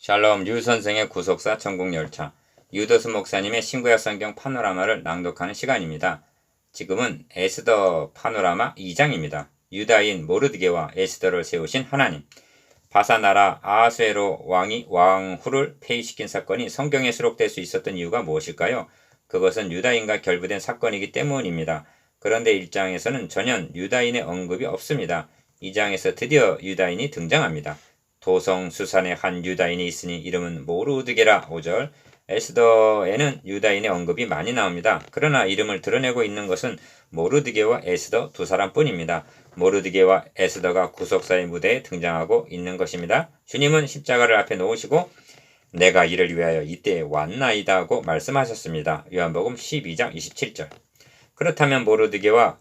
샬롬 류선생의 구속사 천국열차 유도수 목사님의 신구약 성경 파노라마를 낭독하는 시간입니다. 지금은 에스더 파노라마 2장입니다. 유다인 모르드게와 에스더를 세우신 하나님. 바사나라 아하수에로 왕이 왕후를 폐위시킨 사건이 성경에 수록될 수 있었던 이유가 무엇일까요? 그것은 유다인과 결부된 사건이기 때문입니다. 그런데 1장에서는 전혀 유다인의 언급이 없습니다. 2장에서 드디어 유다인이 등장합니다. 도성 수산에 한 유다인이 있으니 이름은 모르드게라. 5절. 에스더에는 유다인의 언급이 많이 나옵니다. 그러나 이름을 드러내고 있는 것은 모르드게와 에스더 두 사람뿐입니다. 모르드게와 에스더가 구속사의 무대에 등장하고 있는 것입니다. 주님은 십자가를 앞에 놓으시고 내가 이를 위하여 이때에 왔나이다 하고 말씀하셨습니다. 요한복음 12장 27절. 그렇다면 모르드게와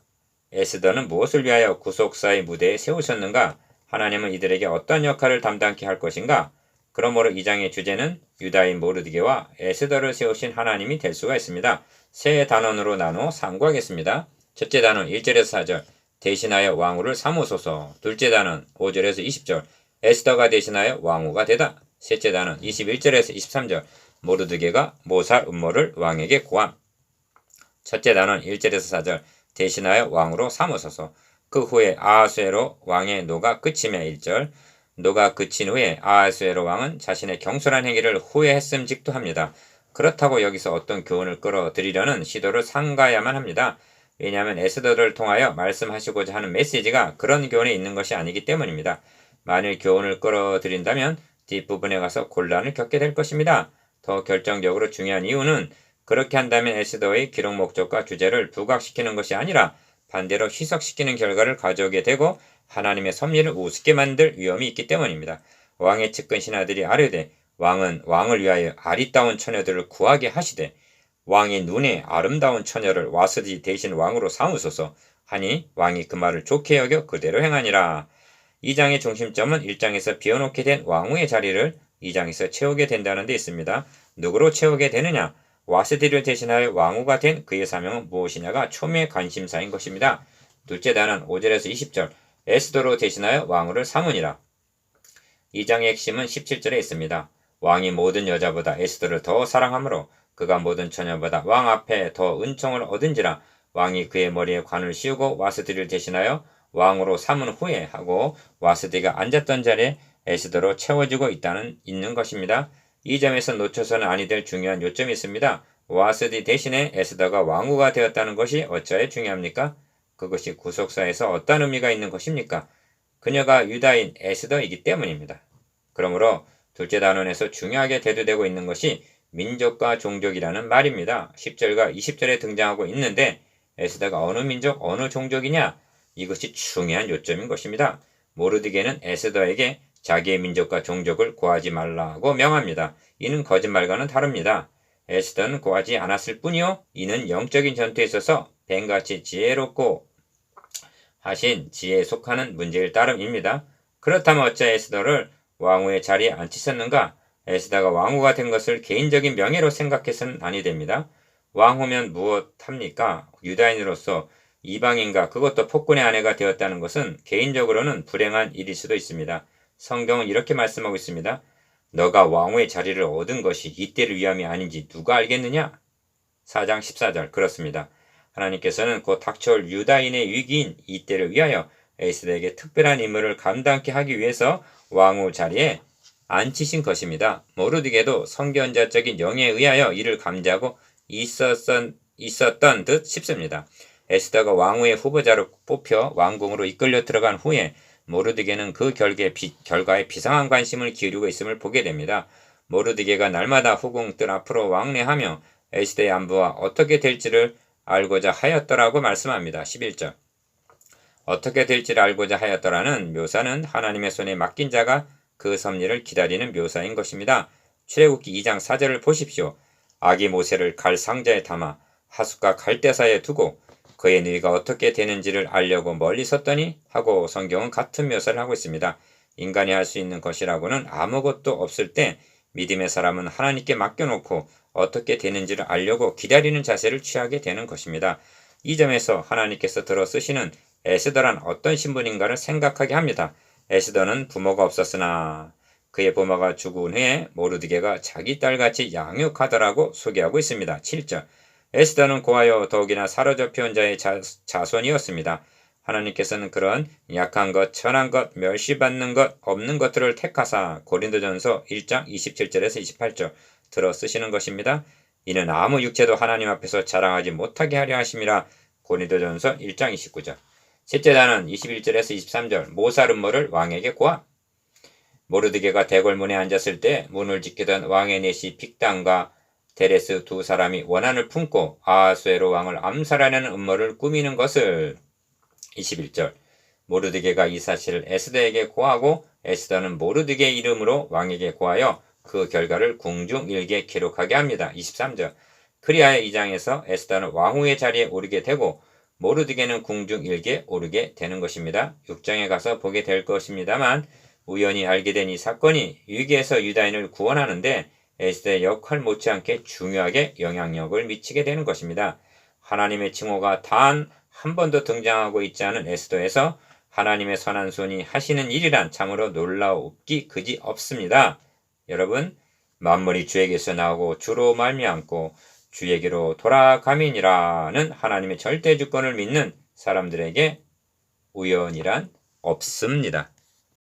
에스더는 무엇을 위하여 구속사의 무대에 세우셨는가? 하나님은 이들에게 어떤 역할을 담당케 할 것인가? 그러므로 2장의 주제는 유다인 모르드게와 에스더를 세우신 하나님이 될 수가 있습니다. 세 단원으로 나누어 상고하겠습니다. 첫째 단원 1절에서 4절 대신하여 왕후를 삼으소서. 둘째 단원 5절에서 20절 에스더가 대신하여 왕후가 되다. 셋째 단원 21절에서 23절 모르드게가 모살 음모를 왕에게 고함. 첫째 단원 1절에서 4절 대신하여 왕으로 삼으소서. 그 후에 아하수에로 왕의 노가 그치며 1절 노가 그친 후에 아하수에로 왕은 자신의 경솔한 행위를 후회했음직도 합니다. 그렇다고 여기서 어떤 교훈을 끌어들이려는 시도를 삼가야만 합니다. 왜냐하면 에스더를 통하여 말씀하시고자 하는 메시지가 그런 교훈에 있는 것이 아니기 때문입니다. 만일 교훈을 끌어들인다면 뒷부분에 가서 곤란을 겪게 될 것입니다. 더 결정적으로 중요한 이유는 그렇게 한다면 에스더의 기록 목적과 주제를 부각시키는 것이 아니라 반대로 희석시키는 결과를 가져오게 되고 하나님의 섭리를 우습게 만들 위험이 있기 때문입니다. 왕의 측근 신하들이 아뢰되 왕은 왕을 위하여 아리따운 처녀들을 구하게 하시되 왕의 눈에 아름다운 처녀를 와스디 대신 왕으로 삼으소서 하니 왕이 그 말을 좋게 여겨 그대로 행하니라. 2장의 중심점은 1장에서 비워놓게 된 왕후의 자리를 2장에서 채우게 된다는 데 있습니다. 누구로 채우게 되느냐? 와스디를 대신하여 왕후가 된 그의 사명은 무엇이냐가 초미의 관심사인 것입니다. 둘째 단은 5절에서 20절 에스더로 대신하여 왕후를 삼으니라. 2장의 핵심은 17절에 있습니다. 왕이 모든 여자보다 에스더를 더 사랑하므로 그가 모든 처녀보다 왕 앞에 더 은총을 얻은지라. 왕이 그의 머리에 관을 씌우고 와스디를 대신하여 왕으로 삼은 후에 하고 와스디가 앉았던 자리에 에스더로 채워지고 있는 것입니다. 이 점에서 놓쳐서는 아니 될 중요한 요점이 있습니다. 와스디 대신에 에스더가 왕후가 되었다는 것이 어찌하여 중요합니까? 그것이 구속사에서 어떤 의미가 있는 것입니까? 그녀가 유다인 에스더이기 때문입니다. 그러므로 둘째 단원에서 중요하게 대두되고 있는 것이 민족과 종족이라는 말입니다. 10절과 20절에 등장하고 있는데 에스더가 어느 민족, 어느 종족이냐? 이것이 중요한 요점인 것입니다. 모르드게는 에스더에게 자기의 민족과 종족을 고하지 말라고 명합니다. 이는 거짓말과는 다릅니다. 에스더는 고하지 않았을 뿐이요 이는 영적인 전투에 있어서 뱀같이 지혜롭고 하신 지혜에 속하는 문제일 따름입니다. 그렇다면 어찌 에스더를 왕후의 자리에 앉히셨는가? 에스더가 왕후가 된 것을 개인적인 명예로 생각해서는 아니 됩니다. 왕후면 무엇합니까? 유다인으로서 이방인과 그것도 폭군의 아내가 되었다는 것은 개인적으로는 불행한 일일 수도 있습니다. 성경은 이렇게 말씀하고 있습니다. 너가 왕후의 자리를 얻은 것이 이때를 위함이 아닌지 누가 알겠느냐? 4장 14절 그렇습니다. 하나님께서는 곧 닥쳐올 유다인의 위기인 이때를 위하여 에스더에게 특별한 임무를 감당케 하기 위해서 왕후 자리에 앉히신 것입니다. 모르드게도 선견자적인 영에 의하여 이를 감지하고 있었던 듯 싶습니다. 에스더가 왕후의 후보자로 뽑혀 왕궁으로 이끌려 들어간 후에 모르드게는 그 결과에 비상한 관심을 기울이고 있음을 보게 됩니다. 모르드게가 날마다 후궁 뜰 앞으로 왕래하며 에스더의 안부와 어떻게 될지를 알고자 하였더라고 말씀합니다. 11절 어떻게 될지를 알고자 하였더라는 묘사는 하나님의 손에 맡긴 자가 그 섭리를 기다리는 묘사인 것입니다. 출애굽기 2장 4절을 보십시오. 아기 모세를 갈 상자에 담아 하숫과 갈대사에 두고 그의 누이가 어떻게 되는지를 알려고 멀리 섰더니 하고 성경은 같은 묘사를 하고 있습니다. 인간이 할 수 있는 것이라고는 아무것도 없을 때 믿음의 사람은 하나님께 맡겨놓고 어떻게 되는지를 알려고 기다리는 자세를 취하게 되는 것입니다. 이 점에서 하나님께서 들어 쓰시는 에스더란 어떤 신분인가를 생각하게 합니다. 에스더는 부모가 없었으나 그의 부모가 죽은 후에 모르드게가 자기 딸같이 양육하더라고 소개하고 있습니다. 7절 에스더는 고하여 더욱이나 사로잡혀온 자의 자손이었습니다. 하나님께서는 그런 약한 것, 천한 것, 멸시받는 것, 없는 것들을 택하사 고린도전서 1장 27절에서 28절 들어 쓰시는 것입니다. 이는 아무 육체도 하나님 앞에서 자랑하지 못하게 하려 하심이라 고린도전서 1장 29절. 셋째 단은 21절에서 23절 모사름모를 왕에게 고함. 모르드게가 대궐문에 앉았을 때 문을 지키던 왕의 내시 빅단과 데레스 두 사람이 원한을 품고 아하수에로 왕을 암살하려는 음모를 꾸미는 것을 21절 모르드게가 이 사실을 에스더에게 고하고 에스더는 모르드게 이름으로 왕에게 고하여 그 결과를 궁중일기에 기록하게 합니다. 23절 그리하여 이 장에서 에스더는 왕후의 자리에 오르게 되고 모르드게는 궁중일기에 오르게 되는 것입니다. 6장에 가서 보게 될 것입니다만 우연히 알게 된 이 사건이 위기에서 유다인을 구원하는데 에스더의 역할 못지않게 중요하게 영향력을 미치게 되는 것입니다. 하나님의 칭호가 단 한 번도 등장하고 있지 않은 에스더에서 하나님의 선한 손이 하시는 일이란 참으로 놀라웁기 그지 없습니다. 여러분, 만물이 주에게서 나오고 주로 말미암고 주에게로 돌아감이니라는 하나님의 절대 주권을 믿는 사람들에게 우연이란 없습니다.